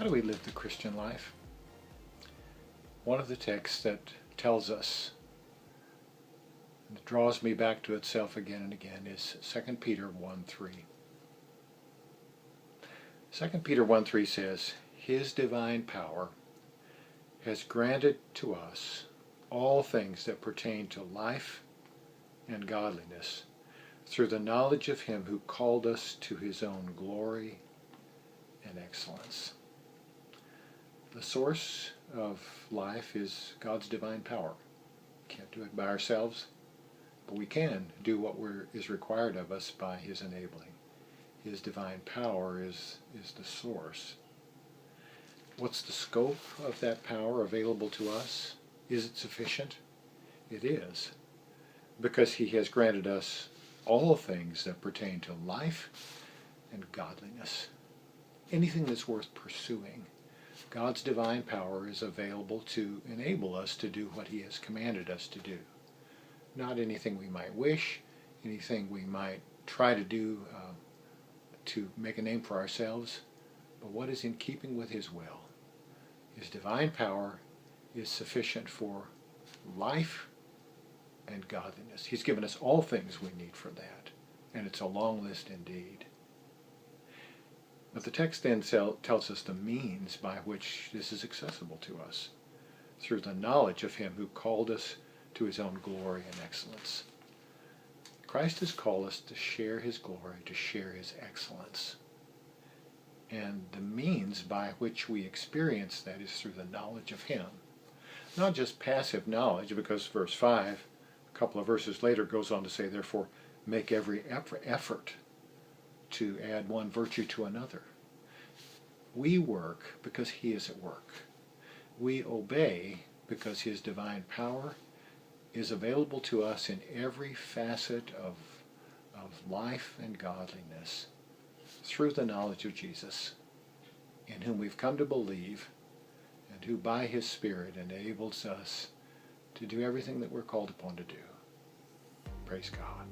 do we live the Christian life? One of the texts that tells us, and it draws me back to itself again and again, is 2 Peter 1:3. 2 Peter 1:3 says, His divine power has granted to us all things that pertain to life and godliness through the knowledge of Him who called us to His own glory and excellence. The source of life is God's divine power. Can't do it by ourselves, but we can do what is required of us by His enabling. His divine power is the source. What's the scope of that power available to us? Is it sufficient? It is, because He has granted us all things that pertain to life and godliness. Anything that's worth pursuing, God's divine power is available to enable us to do what He has commanded us to do. Not anything we might wish, anything we might try to do to make a name for ourselves, but what is in keeping with His will. His divine power is sufficient for life and godliness. He's given us all things we need for that, and it's a long list indeed. But the text then tells us the means by which this is accessible to us, through the knowledge of Him who called us to His own glory and excellence. Christ has called us to share His glory, to share His excellence. And the means by which we experience that is through the knowledge of Him. Not just passive knowledge, because verse 5, a couple of verses later, goes on to say, therefore, make every effort to add one virtue to another. We work because He is at work. We obey because His divine power is available to us in every facet of life and godliness through the knowledge of Jesus, in whom we've come to believe, and who by His Spirit enables us to do everything that we're called upon to do. Praise God.